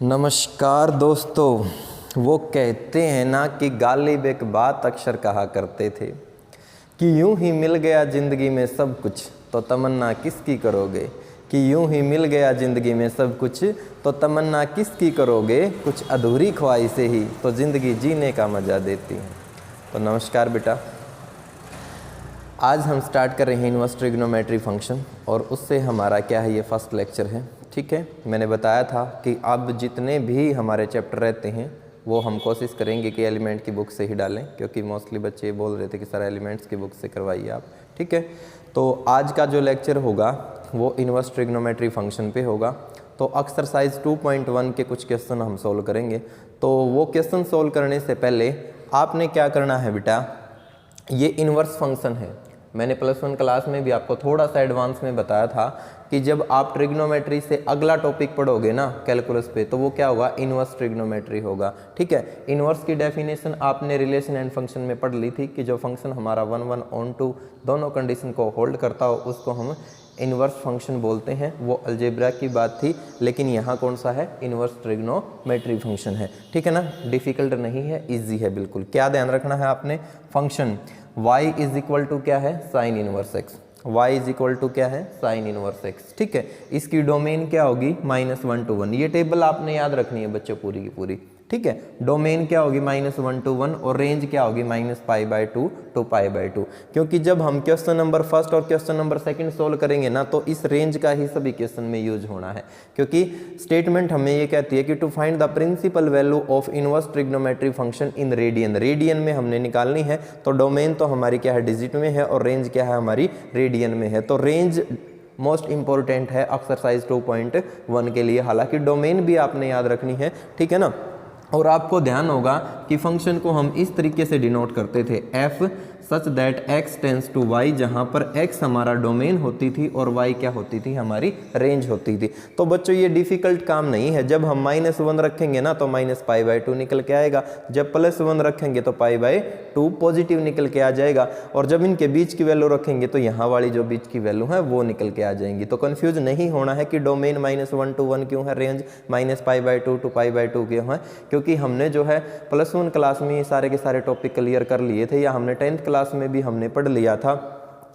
नमस्कार दोस्तों। वो कहते हैं ना कि गालिब एक बात अक्सर कहा करते थे कि यूं ही मिल गया ज़िंदगी में सब कुछ तो तमन्ना किसकी करोगे, कि यूं ही मिल गया ज़िंदगी में सब कुछ तो तमन्ना किसकी करोगे, कुछ अधूरी ख्वाहिशें ही तो ज़िंदगी जीने का मज़ा देती हैं। तो नमस्कार बेटा, आज हम स्टार्ट कर रहे हैं इनवर्स ट्रिग्नोमेट्री फंक्शन और उससे हमारा क्या है, ये फर्स्ट लेक्चर है। ठीक है, मैंने बताया था कि अब जितने भी हमारे चैप्टर रहते हैं वो हम कोशिश करेंगे कि एलिमेंट की बुक से ही डालें, क्योंकि मोस्टली बच्चे बोल रहे थे कि सर एलिमेंट्स की बुक से करवाइए आप। ठीक है, तो आज का जो लेक्चर होगा वो इनवर्स ट्रिग्नोमेट्री फंक्शन पे होगा। तो एक्सरसाइज 2.1 के कुछ क्वेश्चन हम सोल्व करेंगे। तो वो क्वेश्चन सोल्व करने से पहले आपने क्या करना है बेटा, ये इनवर्स फंक्शन है। मैंने +1 क्लास में भी आपको थोड़ा सा एडवांस में बताया था कि जब आप ट्रिग्नोमेट्री से अगला टॉपिक पढ़ोगे ना कैलकुलस पे, तो वो क्या होगा, इनवर्स ट्रिग्नोमेट्री होगा। ठीक है, इनवर्स की डेफिनेशन आपने रिलेशन एंड फंक्शन में पढ़ ली थी कि जो फंक्शन हमारा 1, 1 ऑन 2 दोनों कंडीशन को होल्ड करता हो उसको हम इनवर्स फंक्शन बोलते हैं। वो अलजेब्रा की बात थी, लेकिन यहाँ कौन सा है, इनवर्स ट्रिग्नोमेट्री फंक्शन है। ठीक है ना, डिफिकल्ट नहीं है, इजी है बिल्कुल। क्या ध्यान रखना है आपने, function y is equal to क्या है, sine inverse x। y is equal to क्या है, साइन इनवर्स x। ठीक है, इसकी डोमेन क्या होगी, -1 to 1। ये टेबल आपने याद रखनी है बच्चों पूरी की पूरी। ठीक है, डोमेन क्या होगी, -1 to 1 और रेंज क्या होगी, -π/2 to π/2। क्योंकि जब हम क्वेश्चन नंबर फर्स्ट और क्वेश्चन नंबर सेकंड सोल्व करेंगे ना, तो इस रेंज का ही सभी क्वेश्चन में यूज होना है। क्योंकि स्टेटमेंट हमें ये कहती है कि to find the principal value of inverse trigonometry function in radian. Radian में हमने निकालनी है, तो डोमेन तो हमारी क्या है, डिजिट में है, और रेंज क्या है हमारी, रेडियन में है। तो रेंज मोस्ट इंपॉर्टेंट है एक्सरसाइज 2.1 के लिए। हालांकि डोमेन भी आपने याद रखनी है। ठीक है ना, और आपको ध्यान होगा कि फंक्शन को हम इस तरीके से डिनोट करते थे, f such that x tends to y, जहाँ पर x हमारा डोमेन होती थी और y क्या होती थी, हमारी रेंज होती थी। तो बच्चों ये डिफिकल्ट काम नहीं है। जब हम -1 रखेंगे ना तो -π/2 निकल के आएगा, जब +1 रखेंगे तो π/2 पॉजिटिव निकल के आ जाएगा, और जब इनके बीच की वैल्यू रखेंगे तो यहाँ वाली जो बीच की वैल्यू है वो निकल के आ जाएंगी। तो कन्फ्यूज नहीं होना है कि डोमेन -1 to 1 क्यों है, रेंज -π/2 to π/2 क्यों है, क्योंकि हमने जो है +1 क्लास में ये सारे के सारे टॉपिक क्लियर कर लिए थे, या हमने 10th क्लास में भी हमने पढ़ लिया था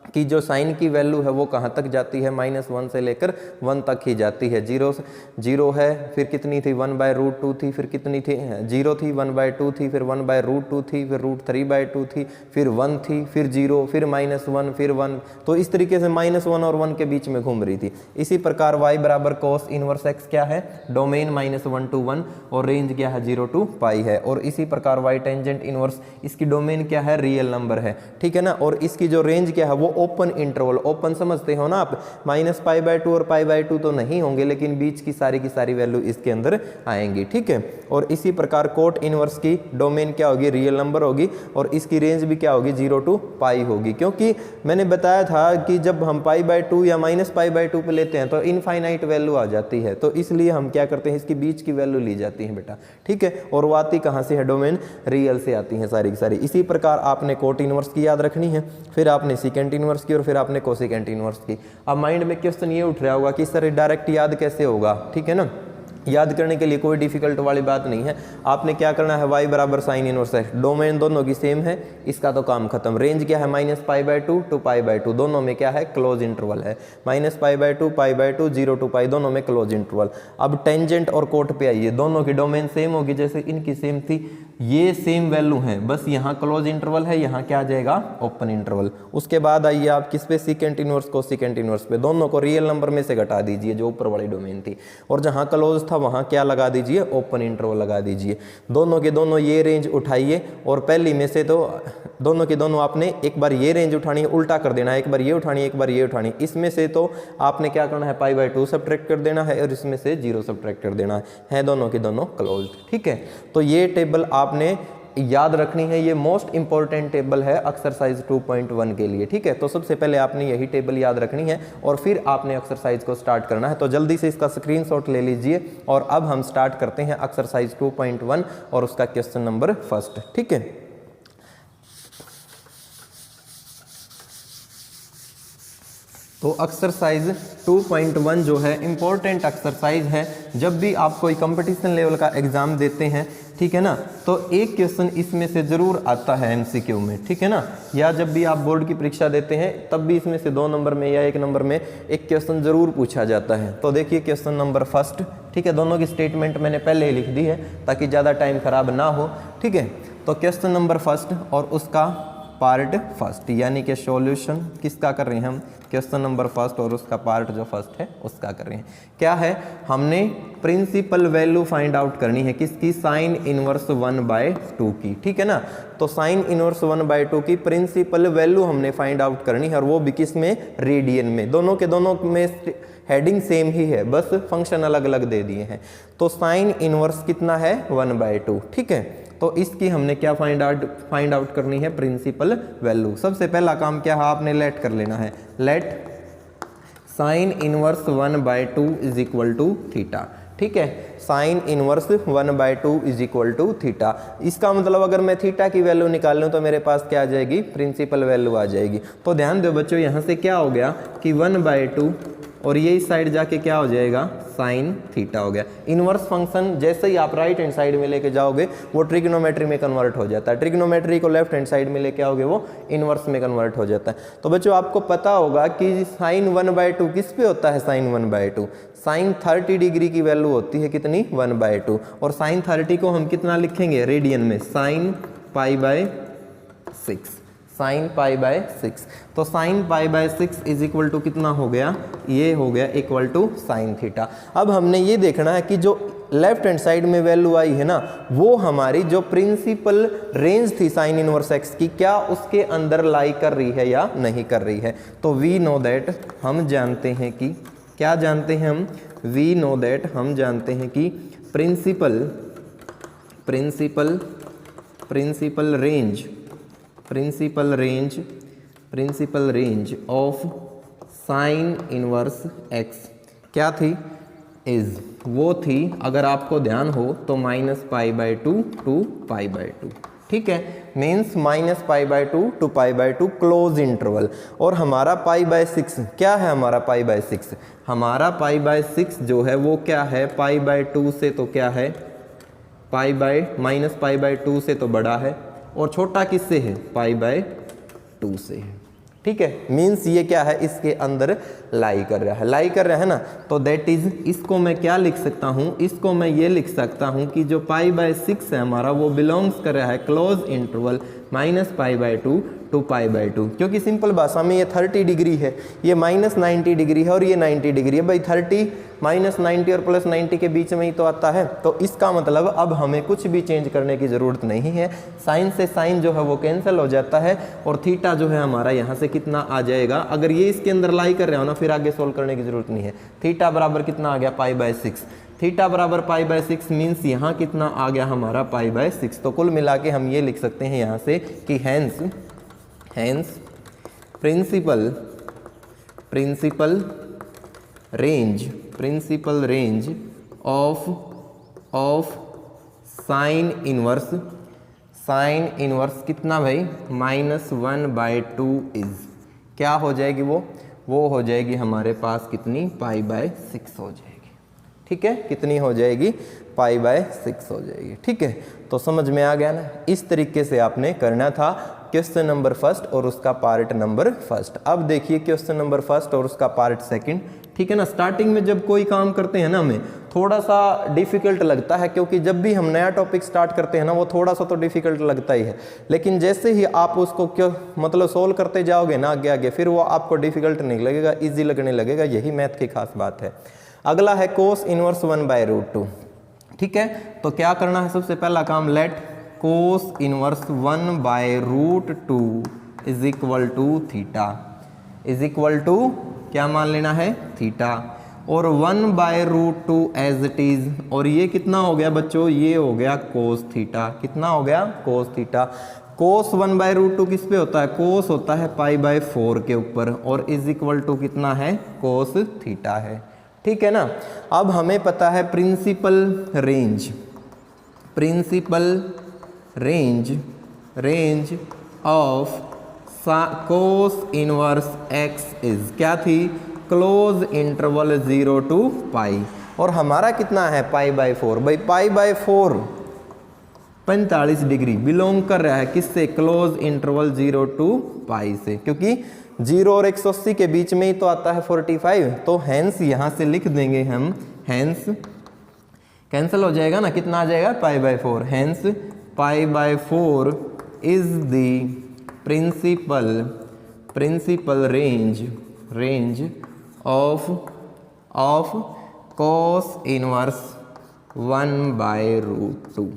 कि जो साइन की वैल्यू है वो कहाँ तक जाती है, -1 से लेकर 1 तक ही जाती है। 0 है, फिर कितनी थी, 1/√2 थी, फिर कितनी थी, 0 थी, 1/2 थी, फिर 1/√2 थी, फिर √3/2 थी, फिर 1 थी, फिर 0, फिर -1, फिर 1। तो इस तरीके से -1 और 1 के बीच में घूम रही थी। इसी प्रकार y बराबर cos इनवर्स x क्या है, डोमेन -1 to 1 और रेंज क्या है, 0 to π है। और इसी प्रकार y टेंजेंट इनवर्स, इसकी डोमेन क्या है, रियल नंबर है। ठीक है ना, और इसकी जो रेंज क्या है वो ओपन इंटरवल, ओपन समझते हो ना आप, -π/2 और π/2 तो नहीं होंगे, लेकिन बीच की सारी वैल्यू इसके अंदर आएंगी। ठीक है, और इसी प्रकार कोट इनवर्स की डोमेन क्या होगी, रियल नंबर होगी, और इसकी रेंज भी क्या होगी, 0 to π होगी। क्योंकि मैंने बताया था कि जब हम π/2 या -π/2 पे लेते हैं तो इनफाइनाइट वैल्यू आ जाती है, तो इसलिए हम क्या करते हैं, इसकी बीच की वैल्यू ली जाती है बेटा। ठीक है, और वो आती कहाँ से है, डोमेन रियल से आती है सारी की सारी। इसी प्रकार आपने कोट इनवर्स की याद रखनी है, फिर आपने सीकेंट इनवर्स की, और फिर आपने कोसेकेंट इनवर्स की। अब माइंड में क्वेश्चन ये उठ रहा होगा कि सर डायरेक्ट याद कैसे होगा। ठीक है ना, याद करने के लिए कोई डिफिकल्ट वाली बात नहीं है। आपने क्या करना है, y बराबर साइन इनवर्स x, डोमेन दोनों की सेम है, इसका तो काम खत्म। रेंज क्या है, -π/2 to π/2, दोनों में क्या है, क्लोज इंटरवल है। -π/2 π/2 0 to π, दोनों में क्लोज इंटरवल। अब टेंजेंट और कोट पे आइए, दोनों की डोमेन सेम होगी, जैसे इनकी सेम थी, ये सेम वैल्यू है, बस यहाँ क्लोज इंटरवल है, यहाँ क्या आ जाएगा, ओपन इंटरवल। उसके बाद आइए आप किस पे, सीकेंट इनवर्स को सीकेंट इनवर्स पे, दोनों को रियल नंबर में से घटा दीजिए जो ऊपर वाली डोमेन थी, और जहाँ क्लोज था वहाँ क्या लगा दीजिए, ओपन इंटरवल लगा दीजिए। दोनों के दोनों ये रेंज उठाइए, और पहली में से तो दोनों के दोनों आपने एक बार ये रेंज उठानी है, उल्टा कर देना है, एक बार ये उठानी है, एक बार ये उठानी है। इसमें से तो आपने क्या करना है, π/2 सब्ट्रैक्ट कर देना है, और इसमें से 0 सब्ट्रैक्ट कर देना है, दोनों के दोनों क्लोज। ठीक है, तो ये टेबल आपने याद रखनी है, ये मोस्ट इंपॉर्टेंट टेबल है एक्सरसाइज 2.1 के लिए। ठीक है, तो सबसे पहले आपने यही टेबल याद रखनी है, और फिर आपने एक्सरसाइज को स्टार्ट करना है। तो जल्दी से इसका स्क्रीनशॉट ले लीजिए, और अब हम स्टार्ट करते हैं एक्सरसाइज 2.1 और उसका क्वेश्चन नंबर फर्स्ट। ठीक है, तो एक्सरसाइज 2.1 जो है इम्पोर्टेंट एक्सरसाइज है। जब भी आप कोई कंपटीशन लेवल का एग्ज़ाम देते हैं, ठीक है ना, तो एक क्वेश्चन इसमें से ज़रूर आता है एमसीक्यू में, ठीक है ना, या जब भी आप बोर्ड की परीक्षा देते हैं तब भी इसमें से 2 नंबर में या 1 नंबर में एक क्वेश्चन ज़रूर पूछा जाता है। तो देखिए क्वेश्चन नंबर फर्स्ट, ठीक है, दोनों की स्टेटमेंट मैंने पहले ही लिख दी है ताकि ज़्यादा टाइम खराब ना हो, ठीक है। तो क्वेश्चन नंबर फर्स्ट और उसका पार्ट फर्स्ट, यानी कि सॉल्यूशन किसका कर रहे हैं हम, क्वेश्चन नंबर फर्स्ट और उसका पार्ट जो फर्स्ट है उसका कर रहे हैं। क्या है, हमने प्रिंसिपल वैल्यू फाइंड आउट करनी है किसकी, साइन इनवर्स 1/2 की, ठीक है ना। तो साइन इनवर्स 1/2 की प्रिंसिपल वैल्यू हमने फाइंड आउट करनी है, और वो भी किस में, रेडियन में। दोनों के दोनों में हेडिंग सेम ही है, बस फंक्शन अलग अलग दे दिए हैं। तो साइन इनवर्स कितना है, 1/2, ठीक है। तो इसकी हमने क्या फाइंड आउट करनी है, प्रिंसिपल वैल्यू। सबसे पहला काम क्या है, आपने लेट कर लेना है, let sine inverse 1/2 is equal to theta, ठीक है। Sine inverse 1/2 is equal to theta. इसका मतलब अगर मैं थीटा की वैल्यू निकाल लूँ तो मेरे पास क्या आ जाएगी, प्रिंसिपल वैल्यू आ जाएगी। तो ध्यान दो बच्चों, यहाँ से क्या हो गया कि 1/2 और ये इस साइड जाके क्या हो जाएगा, साइन थीटा हो गया। इनवर्स फंक्शन जैसे ही आप राइट हैंड साइड में लेके जाओगे वो ट्रिग्नोमेट्री में कन्वर्ट हो जाता है, ट्रिग्नोमेट्री को लेफ्ट हैंड साइड में लेके आओगे वो इनवर्स में कन्वर्ट हो जाता है। तो बच्चों आपको पता होगा कि साइन 1/2 किस पे होता है, साइन 1/2 साइन 30 डिग्री की वैल्यू होती है कितनी, 1/2। और साइन 30 को हम कितना लिखेंगे, रेडियन में, साइन π/6, साइन π/6। तो साइन π/6 इज इक्वल टू कितना हो गया, ये हो गया इक्वल टू साइन थीटा। अब हमने ये देखना है कि जो लेफ्ट हैंड साइड में वैल्यू आई है ना, वो हमारी जो प्रिंसिपल रेंज थी साइन इनवर्स एक्स की, क्या उसके अंदर लाई कर रही है या नहीं कर रही है। तो वी नो दैट, हम जानते हैं कि, क्या जानते हैं हम, वी नो दैट, हम जानते हैं कि principal range of sine inverse x क्या थी, इज, वो थी, अगर आपको ध्यान हो तो -π/2 to π/2, ठीक है, मीन्स -π/2 to π/2 क्लोज इंटरवल। और हमारा π/6 क्या है, हमारा π/6, हमारा π/6 जो है वो क्या है, π/2 से तो क्या है, -π/2 से तो बड़ा है, और छोटा किससे है, π/2 से है, ठीक है। मीन्स ये क्या है, इसके अंदर लाई कर रहा है ना। तो दैट इज, इसको मैं क्या लिख सकता हूँ, इसको मैं ये लिख सकता हूँ कि जो π/6 है हमारा वो बिलोंग्स कर रहा है क्लोज इंटरवल -π/2 to π/2, क्योंकि सिंपल भाषा में ये 30 डिग्री है, ये -90 डिग्री है और ये 90 डिग्री है। भाई 30 -90 और +90 के बीच में ही तो आता है। तो इसका मतलब अब हमें कुछ भी चेंज करने की ज़रूरत नहीं है, साइन से साइन जो है वो कैंसिल हो जाता है, और थीटा जो है हमारा यहाँ से कितना आ जाएगा, अगर ये इसके अंदर लाई कर रहे हो ना, फिर आगे सोल्व करने की ज़रूरत नहीं है। थीटा बराबर कितना आ गया, π/6, थीटा बराबर π/6 मीन्स यहाँ कितना आ गया हमारा, π/6। तो कुल मिला के हम ये लिख सकते हैं यहाँ से कि hence principal range of sine inverse कितना भाई, -1/2 इज, क्या हो जाएगी वो हो जाएगी हमारे पास कितनी, π/6 हो जाएगी, ठीक है, कितनी हो जाएगी, π/6 हो जाएगी, ठीक है। तो समझ में आ गया ना, इस तरीके से आपने करना था क्वेश्चन नंबर फर्स्ट और उसका पार्ट नंबर फर्स्ट। अब देखिए क्वेश्चन नंबर फर्स्ट और उसका पार्ट सेकंड, ठीक है ना। स्टार्टिंग में जब कोई काम करते हैं ना, हमें थोड़ा सा डिफिकल्ट लगता है, क्योंकि जब भी हम नया टॉपिक स्टार्ट करते हैं ना, वो थोड़ा सा तो डिफिकल्ट लगता ही है, लेकिन जैसे ही आप उसको मतलब सोल्व करते जाओगे ना आगे आगे, फिर वो आपको डिफिकल्ट नहीं लगेगा, ईजी लगने लगेगा। यही मैथ की खास बात है। अगला है कोस इनवर्स 1/√2, ठीक है। तो क्या करना है, सबसे पहला काम, let cos inverse 1/√2 is equal to theta, is equal to क्या मान लेना है, थीटा, और 1/√2 एज इट इज, और ये कितना हो गया बच्चों, ये हो गया कोस थीटा, कितना हो गया, कोस थीटा। कोस 1/√2 किस पे होता है, कोस होता है π/4 के ऊपर, और इज इक्वल टू कितना है, कोस थीटा है, ठीक है ना। अब हमें पता है principal range of cos inverse x is, क्या थी, क्लोज इंटरवल 0 to पाई, और हमारा कितना है π/4। भाई π/4 45 डिग्री बिलोंग कर रहा है किससे, क्लोज इंटरवल 0 to पाई से, क्योंककि 0 और 180 के बीच में ही तो आता है 45। तो हैंस यहाँ से लिख देंगे हम, हैंस कैंसिल हो जाएगा ना, कितना आ जाएगा π/4। Hence π/4 is the principal range of cos inverse 1/√2।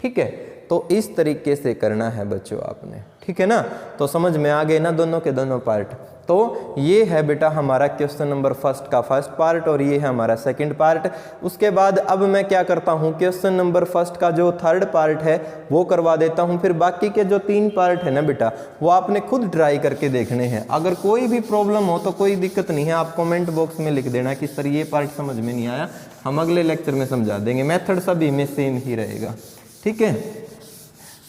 ठीक है, तो इस तरीके से करना है बच्चों आपने, ठीक है ना। तो समझ में आ गए ना दोनों के दोनों पार्ट। तो ये है बेटा हमारा क्वेश्चन नंबर फर्स्ट का फर्स्ट पार्ट, और ये है हमारा सेकंड पार्ट। उसके बाद अब मैं क्या करता हूँ, क्वेश्चन नंबर फर्स्ट का जो थर्ड पार्ट है वो करवा देता हूँ, फिर बाकी के जो 3 पार्ट है ना बेटा वो आपने खुद ट्राई करके देखने हैं। अगर कोई भी प्रॉब्लम हो तो कोई दिक्कत नहीं है, आप कमेंट बॉक्स में लिख देना कि सर ये पार्ट समझ में नहीं आया, हम अगले लेक्चर में समझा देंगे। मेथड सभी में सेम ही रहेगा, ठीक है।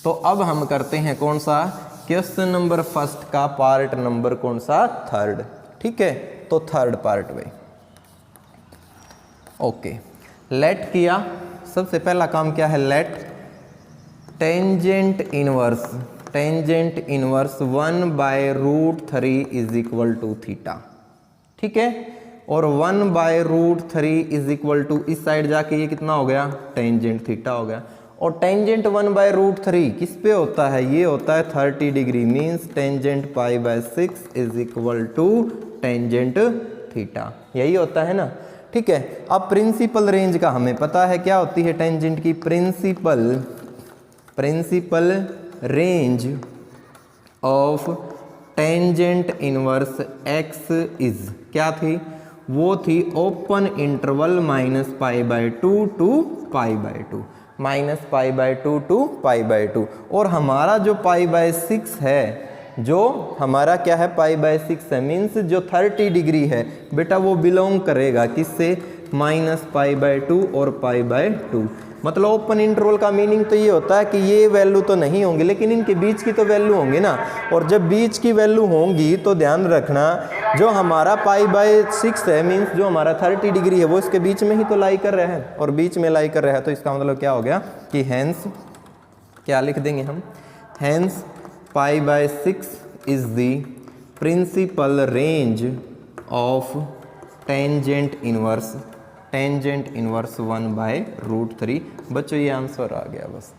तो अब हम करते हैं कौन सा, क्वेश्चन नंबर फर्स्ट का पार्ट नंबर कौन सा, थर्ड, ठीक है। तो थर्ड पार्ट भाई, ओके। लेट किया, सबसे पहला काम क्या है, let tangent inverse 1/√3 is equal to theta, ठीक है। और 1/√3 इज इक्वल टू, इस साइड जाके ये कितना हो गया, टेंजेंट थीटा हो गया। और टेंजेंट 1/√3 किस पे होता है, ये होता है 30 degree, means tangent π/6 is equal to tangent theta, यही होता है ना, ठीक है। अब प्रिंसिपल रेंज का हमें पता है क्या होती है टेंजेंट की, principal range of tangent inverse x is, क्या थी, वो थी ओपन इंटरवल -π/2 to π/2, -π/2 to π/2। और हमारा जो π/6 है, जो हमारा क्या है π/6 है, मीन्स जो 30 डिग्री है बेटा वो बिलोंग करेगा किससे, -π/2 और π/2। मतलब ओपन इंटरवल का मीनिंग तो ये होता है कि ये वैल्यू तो नहीं होंगी लेकिन इनके बीच की तो वैल्यू होंगी ना, और जब बीच की वैल्यू होंगी तो ध्यान रखना जो हमारा π/6 है, मीन्स जो हमारा 30 डिग्री है वो इसके बीच में ही तो लाई कर रहा है, और बीच में लाई कर रहा है, तो इसका मतलब क्या हो गया कि हैंस क्या लिख देंगे हम, hence π/6 is the principal range of tangent inverse 1/√3। बच्चों ये आंसर आ गया बस,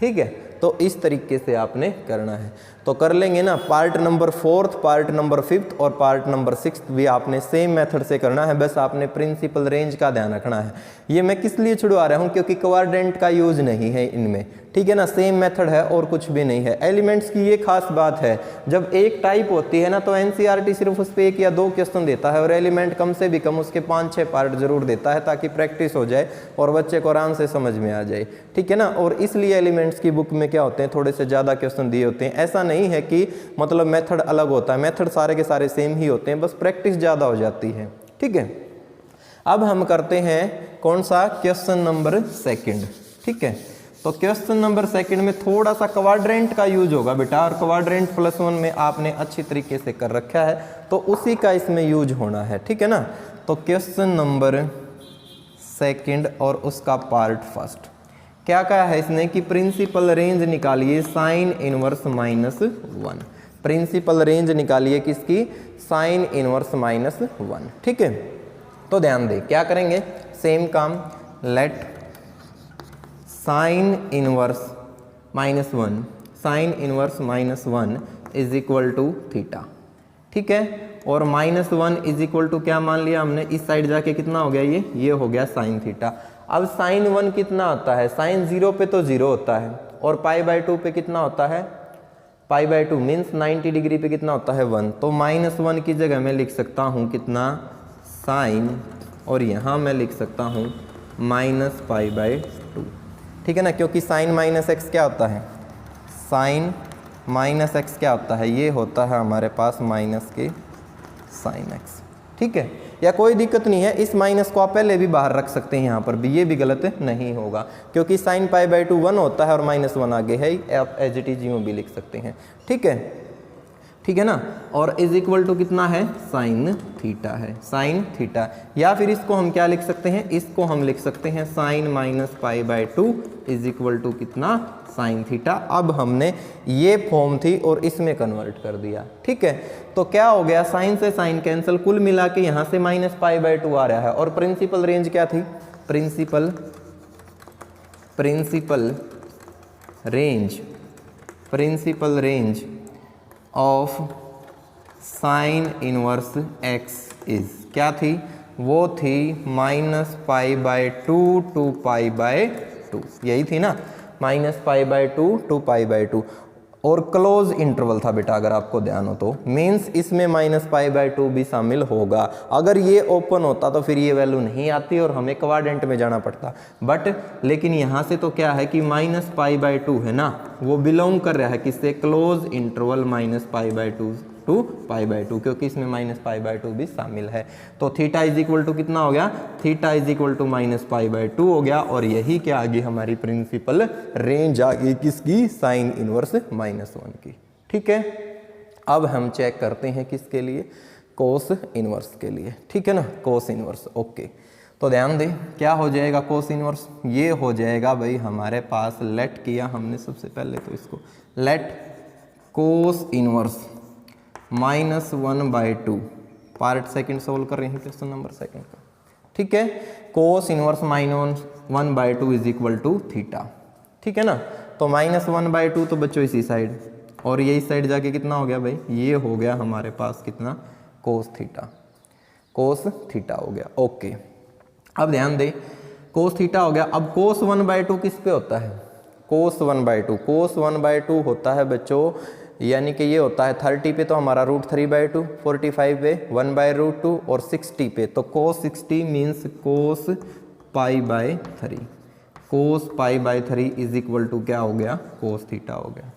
ठीक है। तो इस तरीके से आपने करना है, तो कर लेंगे ना। पार्ट नंबर 4, पार्ट नंबर 5 और पार्ट नंबर 6 भी आपने सेम मेथड से करना है, बस आपने प्रिंसिपल रेंज का ध्यान रखना है। ये मैं किस लिए छुड़वा रहा हूँ, क्योंकि क्वाड्रेंट का यूज नहीं है इनमें, ठीक है ना, सेम मेथड है और कुछ भी नहीं है। एलिमेंट्स की ये खास बात है, जब एक टाइप होती है ना तो एनसीईआरटी सिर्फ उस पर 1 या 2 क्वेश्चन देता है, और एलिमेंट कम से भी कम उसके 5-6 पार्ट जरूर देता है, ताकि प्रैक्टिस हो जाए और बच्चे को आराम से समझ में आ जाए, ठीक है ना। और इसलिए एलिमेंट्स की बुक में क्या होते हैं, थोड़े से ज़्यादा क्वेश्चन दिए होते हैं। ऐसा नहीं है कि मतलब मेथड अलग होता है, मेथड सारे के सारे सेम ही होते हैं, बस प्रैक्टिस ज़्यादा हो जाती है, ठीक है। अब हम करते हैं कौन सा, क्वेश्चन नंबर सेकंड, ठीक है। तो क्वेश्चन नंबर सेकंड में थोड़ा सा क्वाड्रेंट का यूज होगा बेटा, और क्वाड्रेंट +1 में आपने अच्छी तरीके से कर रखा है, तो उसी का इसमें यूज होना है, ठीक है ना। तो क्वेश्चन नंबर सेकंड और उसका पार्ट फर्स्ट क्या कहा है इसने कि प्रिंसिपल रेंज निकालिए साइन इनवर्स -1, प्रिंसिपल रेंज निकालिए किसकी, साइन इनवर्स -1, ठीक है। तो ध्यान दे क्या करेंगे, सेम काम, let sine inverse -1 is equal to theta, ठीक है। और -1 इज इक्वल टू क्या मान लिया हमने, इस साइड जाके कितना हो गया, ये हो गया साइन थीटा। अब साइन 1 कितना होता है, साइन 0 पे तो 0 होता है, और π/2 पे कितना होता है, π/2 मीन्स 90 डिग्री पे कितना होता है 1। तो -1 की जगह मैं लिख सकता हूँ कितना, साइन, और यहाँ मैं लिख सकता हूँ -π/2, ठीक है ना, क्योंकि साइन -x क्या होता है, साइन -x क्या होता है, ये होता है हमारे पास माइनस के साइन x, ठीक है। या कोई दिक्कत नहीं है, इस माइनस को आप पहले भी बाहर रख सकते हैं, यहाँ पर भी ये भी गलत नहीं होगा, क्योंकि साइन π/2 1 होता है और -1 आगे है, आप एज इट इज यूँ भी लिख सकते हैं, ठीक है। ठीक है ना, और इज इक्वल टू कितना है, साइन थीटा है, साइन थीटा। या फिर इसको हम क्या लिख सकते हैं, इसको हम लिख सकते हैं sine minus pi by 2 is equal to कितना, साइन थीटा। अब हमने ये फॉर्म थी और इसमें कन्वर्ट कर दिया, ठीक है। तो क्या हो गया, साइन से साइन कैंसिल, कुल मिला के यहाँ से माइनस पाई बाय 2 आ रहा है। और प्रिंसिपल रेंज क्या थी, principal range of sine inverse x is क्या थी, वो थी minus pi by 2 to pi by 2, यही थी ना, minus pi by 2 to pi by 2। और क्लोज इंटरवल था बेटा, अगर आपको ध्यान हो तो, मीन्स इसमें माइनस पाई बाय 2 भी शामिल होगा। अगर ये ओपन होता तो फिर ये वैल्यू नहीं आती और हमें क्वाड्रेंट में जाना पड़ता, बट लेकिन यहाँ से तो क्या है कि माइनस पाई बाय 2 है ना, वो बिलोंग कर रहा है किससे, close interval minus pi by 2 to pi by 2, क्योंकि इसमें माइनस पाई बाय 2 भी शामिल है। तो थीटा इज इक्वल टू कितना हो गया, theta is equal to minus pi by 2 हो गया। और यही क्या आ गई हमारी प्रिंसिपल रेंज आ गई किसकी, साइन इनवर्स -1 की, ठीक है। अब हम चेक करते हैं किसके लिए, कोस इनवर्स के लिए, ठीक है ना, कोस इनवर्स। ओके, तो ध्यान दें क्या हो जाएगा कोस इनवर्स, ये हो जाएगा भाई हमारे पास, लेट किया हमने सबसे पहले तो इसको, let cos inverse -1/2, part second solve कर रहे हैं क्वेश्चन नंबर सेकंड का, ठीक है। Cos inverse -1/2 is equal to theta, ठीक है ना। तो -1/2 तो बच्चों इसी साइड, और ये इस साइड जाके कितना हो गया भाई, ये हो गया हमारे पास कितना, कोस थीटा, कोस थीटा हो गया। ओके, अब ध्यान दे, कोस थीटा हो गया। अब कोस 1/2 किस पे होता है, कोस 1/2, कोस 1/2 होता है बच्चों, यानी कि ये होता है 30 पे तो हमारा √3/2, 45 पे 1/√2 और 60 पे तो cos 60 means cos π/3, cos π/3 is equal to क्या हो गया, कोस थीटा हो गया,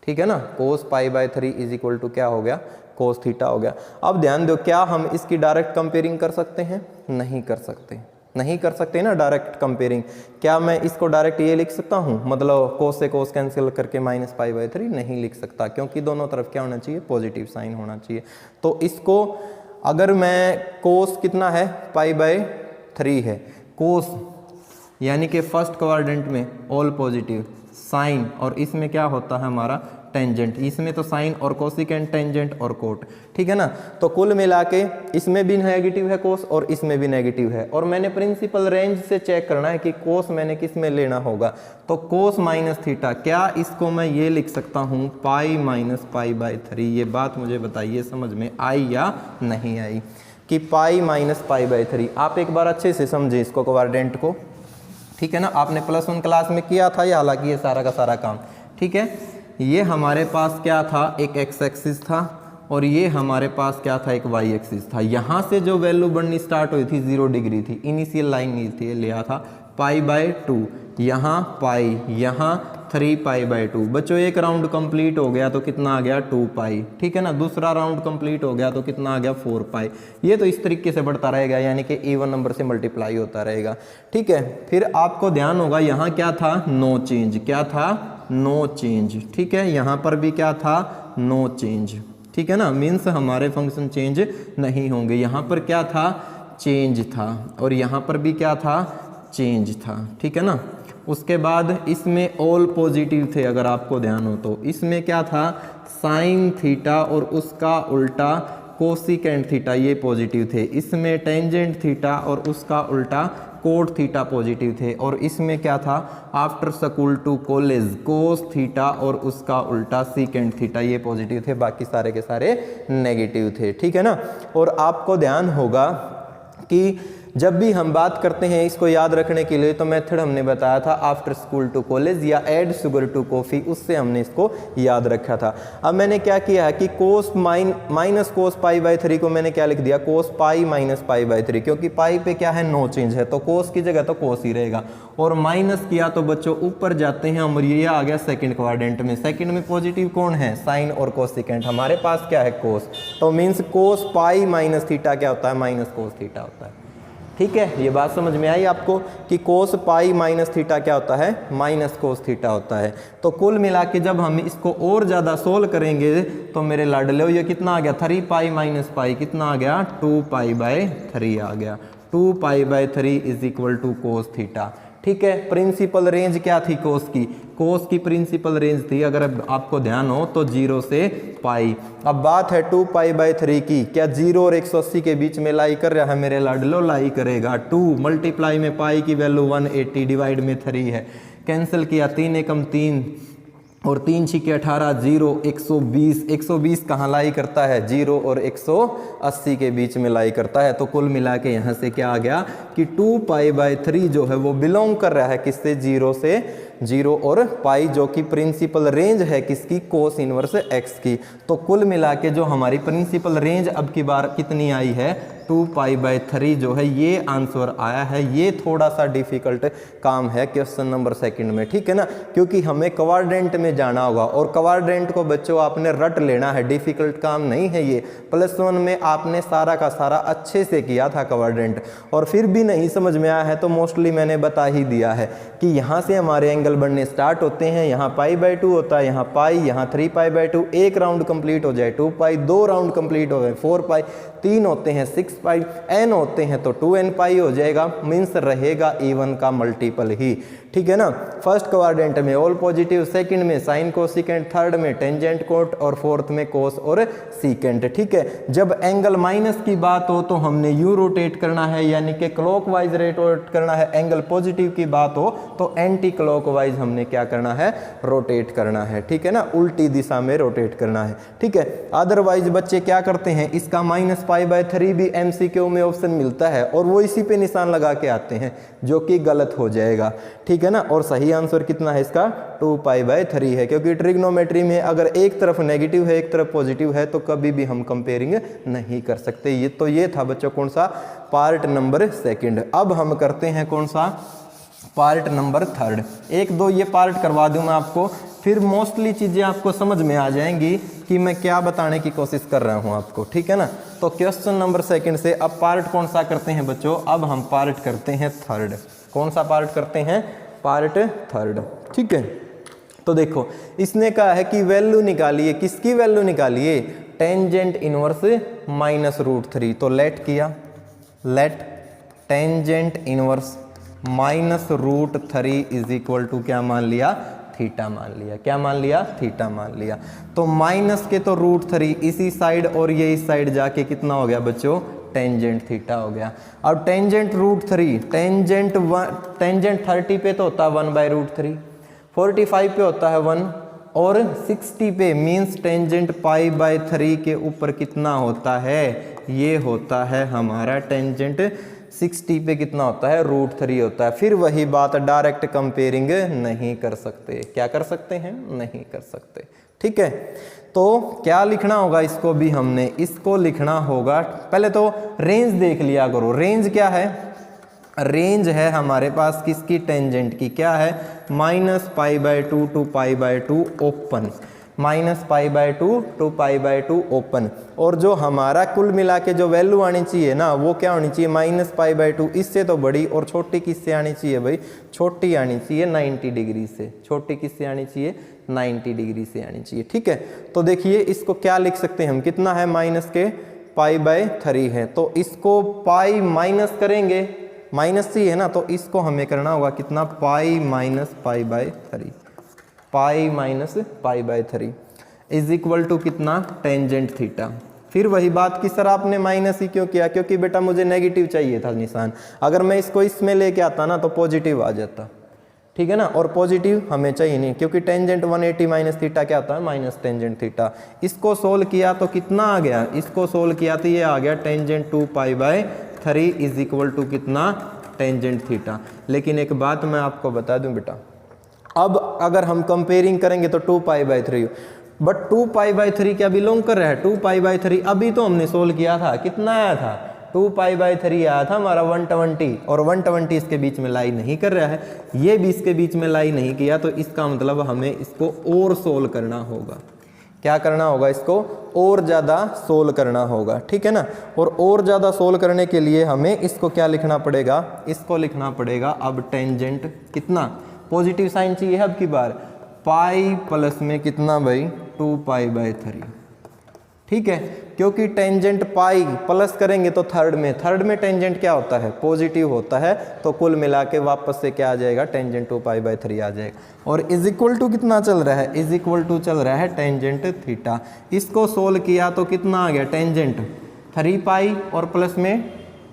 ठीक है ना। कोस π/3 इज इक्वल टू क्या हो गया, कोस थीटा हो गया। अब ध्यान दो, क्या हम इसकी डायरेक्ट कंपेयरिंग कर सकते हैं, नहीं कर सकते, नहीं कर सकते ना डायरेक्ट कंपेयरिंग। क्या मैं इसको डायरेक्ट ये लिख सकता हूँ, मतलब कोस से कोस कैंसिल करके -π/3, नहीं लिख सकता, क्योंकि दोनों तरफ क्या होना चाहिए, पॉजिटिव साइन होना चाहिए। तो इसको अगर मैं कोस कितना है, π/3 है, कोस यानी कि फर्स्ट क्वाड्रेंट में ऑल पॉजिटिव, साइन और इसमें क्या होता है हमारा टेंजेंट, इसमें तो साइन और कोसिकेंट, टेंजेंट और कोट, ठीक है ना। तो कुल मिला के इसमें भी नेगेटिव है कोस और इसमें भी नेगेटिव है, और मैंने प्रिंसिपल रेंज से चेक करना है कि कोस मैंने किस में लेना होगा। तो कोस माइनस थीटा, क्या इसको मैं ये लिख सकता हूँ π-π/3, ये बात मुझे बताइए समझ में आई या नहीं आई, कि π-π/3। आप एक बार अच्छे से समझे इसको क्वाड्रेंट को, ठीक है ना। आपने +1 क्लास में किया था ये, हालांकि ये सारा का सारा काम, ठीक है। ये हमारे पास क्या था, एक एक्स एक्सिस था और ये हमारे पास क्या था, एक वाई एक्सिस था। यहाँ से जो वैल्यू बढ़नी स्टार्ट हुई थी 0 डिग्री थी, इनिशियल लाइन नहीं थी, लिया था π/2, यहाँ पाई, यहाँ 3π/2। बच्चों एक राउंड कंप्लीट हो गया तो कितना आ गया, 2π, ठीक है ना। दूसरा राउंड कंप्लीट हो गया तो कितना आ गया, 4π। ये तो इस तरीके से बढ़ता रहेगा, यानी कि इवन नंबर से मल्टीप्लाई होता रहेगा, ठीक है। फिर आपको ध्यान होगा यहाँ क्या था, नो चेंज, क्या था, नो चेंज, ठीक है। यहाँ पर भी क्या था, नो चेंज, ठीक है ना, मीन्स हमारे फंक्शन चेंज नहीं होंगे। यहाँ पर क्या था, चेंज था, और यहाँ पर भी क्या था, चेंज था, ठीक है ना। उसके बाद इसमें ऑल पॉजिटिव थे, अगर आपको ध्यान हो तो। इसमें क्या था, साइन थीटा और उसका उल्टा कोसिकेंट थीटा, ये पॉजिटिव थे। इसमें टेंजेंट थीटा और उसका उल्टा कोट थीटा पॉजिटिव थे। और इसमें क्या था, after school to college cos theta और उसका उल्टा सीकेंट थीटा, ये पॉजिटिव थे, बाकी सारे के सारे नेगेटिव थे, ठीक है ना। और आपको ध्यान होगा कि जब भी हम बात करते हैं इसको याद रखने के लिए, तो मेथड हमने बताया था आफ्टर स्कूल टू कॉलेज या ऐड शुगर टू कॉफ़ी, उससे हमने इसको याद रखा था। अब मैंने क्या किया है कि कोस माइनस कोस π/3 को मैंने क्या लिख दिया, कोस π-π/3, क्योंकि पाई पे क्या है, नो चेंज है, तो कोस की जगह तो कोस ही रहेगा। और माइनस किया तो बच्चों ऊपर जाते हैं हम, ये आ गया सेकंड क्वाड्रेंट में। सेकंड में पॉजिटिव कौन है, साइन और कोसिकेंट, हमारे पास क्या है, कोस। तो मीन्स कोस π - थीटा क्या होता है, माइनस कोस थीटा होता है, ठीक है, ये बात समझ में आई आपको कि कोस पाई माइनस थीटा क्या होता है, माइनस कोस थीटा होता है। तो कुल मिला के जब हम इसको और ज़्यादा सोल्व करेंगे तो मेरे लाडले ये कितना आ गया, 3 पाई माइनस पाई कितना आ गया, 2 पाई बाय 3 आ गया। 2 pi by 3 is equal to cos theta. ठीक है, प्रिंसिपल रेंज क्या थी कोस की, कोस की प्रिंसिपल रेंज थी, अगर आपको ध्यान हो तो 0 से पाई। अब बात है 2 पाई बाय 3 की, क्या 0 और 180 के बीच में लाई कर रहा है मेरे लाडलो, लाई करेगा। 2 मल्टीप्लाई में पाई की वैल्यू 180 डिवाइड में 3 है, कैंसिल किया 3 एकम 3 और 3 छिके 18, 0 120, 120 कहाँ लाई करता है, 0 और 180 के बीच में लाई करता है। तो कुल मिला के यहाँ से क्या आ गया कि 2 पाई बाय 3 जो है वो बिलोंग कर रहा है किससे, 0 से, 0 और पाई, जो कि प्रिंसिपल रेंज है किसकी, कोस इनवर्स x की। तो कुल मिला के जो हमारी प्रिंसिपल रेंज अब की बार कितनी आई है, 2 पाई बाय 3 जो है ये आंसर आया है। ये थोड़ा सा डिफिकल्ट काम है क्वेश्चन नंबर 2 में, ठीक है ना, क्योंकि हमें क्वाड्रेंट में जाना होगा और क्वाड्रेंट को बच्चों आपने रट लेना है, डिफिकल्ट काम नहीं है ये। +1 में आपने सारा का सारा अच्छे से किया था क्वाड्रेंट, और फिर भी नहीं समझ में आया है तो मोस्टली मैंने बता ही दिया है कि यहाँ से हमारे एंगल बनने स्टार्ट होते हैं, यहाँ पाई बाय 2 होता है, यहाँ पाई, यहाँ 3 पाई बाय 2, एक राउंड कंप्लीट हो जाए 2 पाई, 2 राउंड कंप्लीट हो जाए 4 पाई, 3 होते हैं 6 पाई, n होते हैं तो 2n पाई हो जाएगा, मीन्स रहेगा इवन का मल्टीपल ही। ठीक है ना, फर्स्ट क्वाड्रेंट में ऑल पॉजिटिव, सेकंड में साइन कोसिकेंट, थर्ड में टेंजेंट कोट और फोर्थ में कोस और सीकेंट। ठीक है, जब एंगल माइनस की बात हो तो हमने यू रोटेट करना है, यानी कि क्लॉकवाइज रोटेट करना है। एंगल पॉजिटिव की बात हो तो एंटी क्लॉकवाइज हमने क्या करना है, रोटेट करना है। ठीक है ना, उल्टी दिशा में रोटेट करना है। ठीक है, अदरवाइज बच्चे क्या करते हैं, इसका -π/3 भी MCQ में ऑप्शन मिलता है और वो इसी पे निशान लगा के आते हैं, जो कि गलत हो जाएगा। ठीक है ना, और सही आंसर कितना है इसका, 2π/3 है, क्योंकि ट्रिग्नोमेट्री में अगर एक तरफ नेगेटिव है एक तरफ पॉजिटिव है तो कभी भी हम कंपेयरिंग नहीं कर सकते। ये था बच्चों कौन सा, पार्ट नंबर 2। अब हम करते हैं कौन सा, पार्ट नंबर 3। 1-2 ये पार्ट करवा दूं मैं आपको, फिर मोस्टली चीज़ें आपको समझ में आ जाएंगी कि मैं क्या बताने की कोशिश कर रहा हूं आपको। ठीक है ना, तो क्वेश्चन नंबर 2 से अब पार्ट कौन सा करते हैं बच्चों, अब हम पार्ट करते हैं 3। कौन सा पार्ट करते हैं, पार्ट 3। ठीक है, तो देखो इसने कहा है कि वैल्यू निकालिए, किसकी वैल्यू निकालिए, टेंजेंट इनवर्स -√3। तो लेट किया, let tangent inverse -√3 is equal to क्या मान लिया, थीटा मान लिया। क्या मान लिया, थीटा मान लिया। तो माइनस के तो √3 इसी साइड और ये इस साइड जाके कितना हो गया बच्चों, टेंजेंट थीटा हो गया। अब टेंजेंट √3, टेंजेंट 30 पे तो होता है 1/√3, 45 पे होता है 1 और 60 पे मीन्स टेंजेंट π/3 के ऊपर कितना होता है, ये होता है हमारा टेंजेंट 60 पे कितना होता है, √3 होता है। फिर वही बात, डायरेक्ट कंपेयरिंग नहीं कर सकते। क्या कर सकते हैं, नहीं कर सकते। ठीक है, तो क्या लिखना होगा इसको भी हमने, इसको लिखना होगा, पहले तो रेंज देख लिया करो। रेंज क्या है, रेंज है हमारे पास किसकी, टेंजेंट की। क्या है, -π/2 to π/2 ओपन, -π/2 to π/2 ओपन। और जो हमारा कुल मिला के जो वैल्यू आनी चाहिए ना, वो क्या होनी चाहिए, -π/2। इससे तो बड़ी और छोटी किससे आनी चाहिए भाई, छोटी आनी चाहिए 90 डिग्री से। छोटी किससे आनी चाहिए, 90 डिग्री से आनी चाहिए। ठीक है, तो देखिए इसको क्या लिख सकते हैं हम, कितना है, माइनस के π/3 है, तो इसको पाई माइनस करेंगे, माइनस सी है ना, तो इसको हमें करना होगा कितना, pi minus π/3, pi minus π/3 is equal to कितना, टेंजेंट थीटा। फिर वही बात कि सर आपने माइनस ही क्यों किया, क्योंकि बेटा मुझे नेगेटिव चाहिए था निशान, अगर मैं इसको इसमें लेके आता ना तो पॉजिटिव आ जाता। ठीक है ना, और पॉजिटिव हमें चाहिए नहीं, क्योंकि टेंजेंट 180 माइनस थीटा क्या होता है, माइनस टेंजेंट थीटा। इसको सोल्व किया तो कितना आ गया, इसको सोल्व किया तो ये आ गया टेंजेंट 2π/3 इज इक्वल टू कितना, टेंजेंट थीटा। लेकिन एक बात मैं आपको बता दूं बेटा, अब अगर हम कंपेयरिंग करेंगे तो 2π/3, बट 2π/3 क्या बिलोंग कर रहा है, 2π/3 अभी तो हमने सोल्व किया था, कितना आया था, 2π/3 आया था हमारा 120, और 120 इसके बीच में लाई नहीं कर रहा है, ये भी इसके बीच में लाई नहीं किया, तो इसका मतलब हमें इसको और सोल्व करना होगा। क्या करना होगा, इसको और ज़्यादा सोल्व करना होगा, ठीक है ना। और ज़्यादा सोल्व करने के लिए हमें इसको क्या लिखना पड़ेगा, इसको लिखना पड़ेगा अब टेंजेंट कितना, पॉजिटिव साइन चाहिए अब की बार, पाई प्लस में कितना भाई 2π/3, ठीक है। क्योंकि टेंजेंट पाई प्लस करेंगे तो थर्ड में टेंजेंट क्या होता है, पॉजिटिव होता है, तो कुल मिला के वापस से क्या आ जाएगा, टेंजेंट 2π/3 आ जाएगा। और इज इक्वल टू कितना चल रहा है, इज इक्वल टू चल रहा है टेंजेंट थीटा। इसको सोल्व किया तो कितना आ गया, टेंजेंट 3π और प्लस में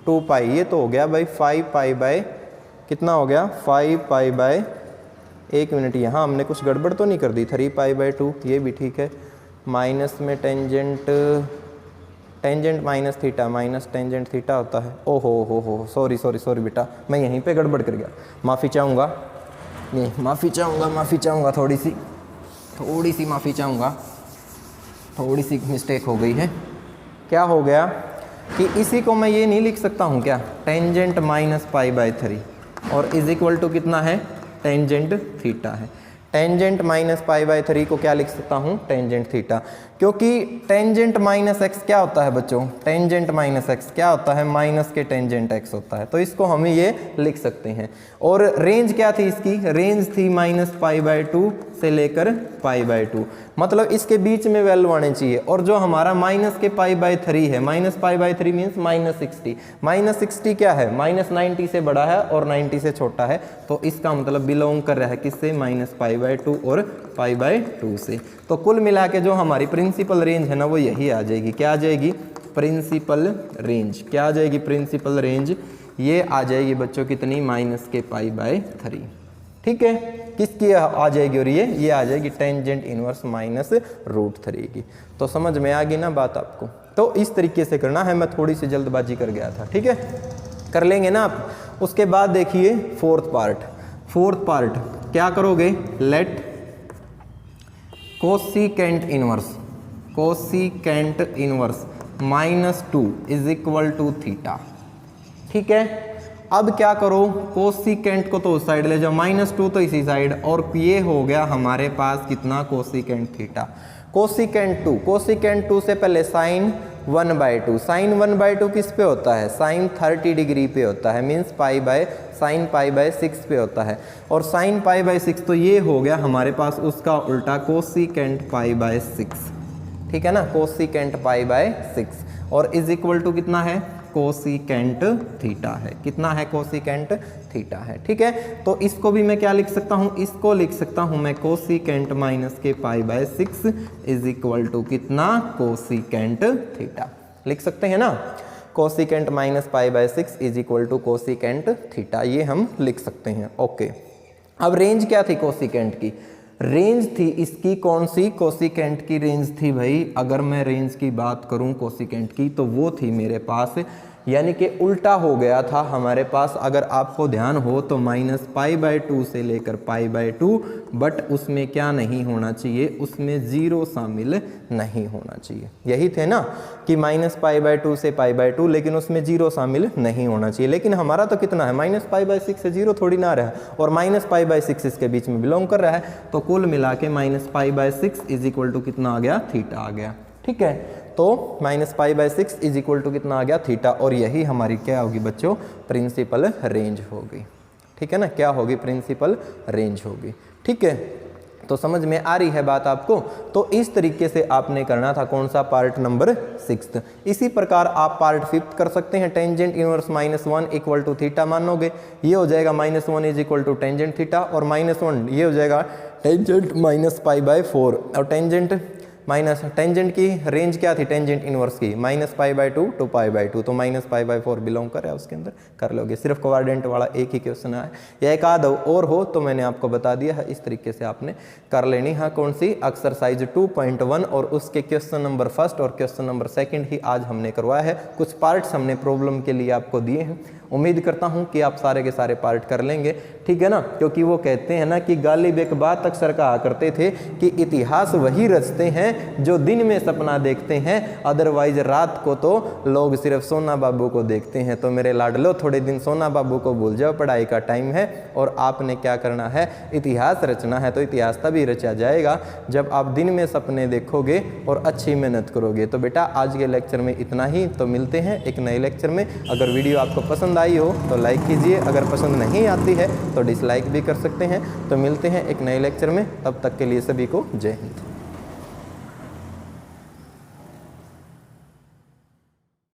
2π, ये तो हो गया भाई 5π कितना हो गया 5π, एक मिनट यहाँ हमने कुछ गड़बड़ तो नहीं कर दी, 3π/2 ये भी ठीक है, माइनस में tangent minus theta, minus tangent theta होता है। ओहो सॉरी बेटा, मैं यहीं पे गड़बड़ कर गया, माफ़ी चाहूँगा, ये माफ़ी चाहूँगा, थोड़ी सी माफ़ी चाहूँगा, थोड़ी सी मिस्टेक हो गई है। क्या हो गया कि इसी को मैं ये नहीं लिख सकता हूँ क्या, टेंजेंट -π/3 और इज इक्वल टू कितना है, टेंजेंट थीटा है। टेंजेंट -π/3 को क्या लिख सकता हूँ, टेंजेंट थीटा, क्योंकि टेंजेंट -x क्या होता है बच्चों, टेंजेंट -x क्या होता है, माइनस के टेंजेंट x होता है, तो इसको हम ये लिख सकते हैं। और रेंज क्या थी इसकी, रेंज थी -π/2 से लेकर π/2, मतलब इसके बीच में वैल्यू आनी चाहिए। और जो हमारा माइनस के π/3 है, -π/3 मीन्स -60 क्या है, -90 से बड़ा है और 90 से छोटा है, तो इसका मतलब बिलोंग कर रहा है किससे, -π/2 और π/2 से। तो कुल मिला के जो हमारी प्रिंसिपल रेंज है ना वो यही आ जाएगी, क्या आ जाएगी, प्रिंसिपल रेंज, क्या आ जाएगी, प्रिंसिपल रेंज, ये आ जाएगी बच्चों कितनी, -π/3, ठीक है। किसकी आ जाएगी, और ये आ जाएगी टेंजेंट इनवर्स -√3 की। तो समझ में आ गई ना बात आपको, तो इस तरीके से करना है, मैं थोड़ी सी जल्दबाजी कर गया था, ठीक है, कर लेंगे ना आप। उसके बाद देखिए फोर्थ पार्ट क्या करोगे, let cosecant inverse -2 is equal to theta, ठीक है। अब क्या करो, कोसिकेंट को तो उस साइड ले जाओ, -2 तो इसी साइड, और ये हो गया हमारे पास कितना, कोसिकेंट थीटा। कोसिकेंट 2 से पहले साइन 1/2, साइन 1/2 किस पे होता है, साइन 30 डिग्री पे होता है, मीन्स साइन π/6 पे होता है, और साइन π/6 तो ये हो गया हमारे पास उसका उल्टा, कोसिकेंट π/6, ठीक है ना, कोसिकेंट π/6, और इज इक्वल टू कितना है, कोसिकेंट थीटा है, कितना है, कोसिकेंट थीटा है, ठीक है। तो इसको भी मैं क्या लिख सकता हूँ, इसको लिख सकता हूँ मैं कोसिकेंट -π/6 इज इक्वल टू कितना, कोसिकेंट थीटा, लिख सकते हैं ना, cosecant -π/6 is equal to cosecant theta, ये हम लिख सकते हैं, ओके। अब रेंज क्या थी कोसिकेंट की, रेंज थी इसकी कौन सी, कोसिकेंट की रेंज थी भाई, अगर मैं रेंज की बात करूं कोसिकेंट की, तो वो थी मेरे पास, यानी कि उल्टा हो गया था हमारे पास, अगर आपको ध्यान हो तो -π/2 से लेकर π/2, बट उसमें क्या नहीं होना चाहिए, उसमें 0 शामिल नहीं होना चाहिए, यही थे ना कि -π/2 से π/2, लेकिन उसमें 0 शामिल नहीं होना चाहिए। लेकिन हमारा तो कितना है, -π/6 से 0 थोड़ी ना रहा, और -π/6 इसके बीच में बिलोंग कर रहा है, तो कुल मिला के -π/6 इज इक्वल टू कितना आ गया, थीटा आ गया, ठीक है। तो -π/6 इज इक्वल टू कितना आ गया, थीटा, और यही हमारी क्या होगी बच्चों, प्रिंसिपल रेंज होगी, ठीक है ना, क्या होगी, प्रिंसिपल रेंज होगी, ठीक है। तो समझ में आ रही है बात आपको। तो इस तरीके से आपने करना था कौन सा, पार्ट नंबर 6। इसी प्रकार आप पार्ट 5 कर सकते हैं, tangent inverse -1 equal to theta मानोगे, ये हो जाएगा -1 is equal to tangent theta, और -1 ये हो जाएगा टेंजेंट -π/4, और टेंजेंट की रेंज क्या थी, टेंजेंट इनवर्स की -π/2 to π/2, तो -π/4 बिलोंग कर रहा है उसके अंदर, कर लोगे। सिर्फ कोऑर्डिनेट वाला एक ही क्वेश्चन है, या एक आध और हो तो मैंने आपको बता दिया है, इस तरीके से आपने कर लेनी है। कौन सी, एक्सरसाइज 2.1, और उसके क्वेश्चन नंबर 1 और क्वेश्चन नंबर 2 ही आज हमने करवाया है। कुछ पार्ट्स हमने प्रॉब्लम के लिए आपको दिए हैं, उम्मीद करता हूँ कि आप सारे के सारे पार्ट कर लेंगे, ठीक है ना। क्योंकि वो कहते हैं ना कि गालिब एक बात अक्सर कहा करते थे कि इतिहास वही रचते हैं जो दिन में सपना देखते हैं, अदरवाइज रात को तो लोग सिर्फ सोना बाबू को देखते हैं। तो मेरे लाडलो, थोड़े दिन सोना बाबू को भूल जाओ, पढ़ाई का टाइम है और आपने क्या करना है, इतिहास रचना है। तो इतिहास तभी रचा जाएगा जब आप दिन में सपने देखोगे और अच्छी मेहनत करोगे। तो बेटा आज के लेक्चर में इतना ही, तो मिलते हैं एक नए लेक्चर में। अगर वीडियो आपको पसंद आई हो तो लाइक कीजिए, अगर पसंद नहीं आती है तो डिसलाइक भी कर सकते हैं। तो मिलते हैं एक नए लेक्चर में, तब तक के लिए सभी को जय हिंद।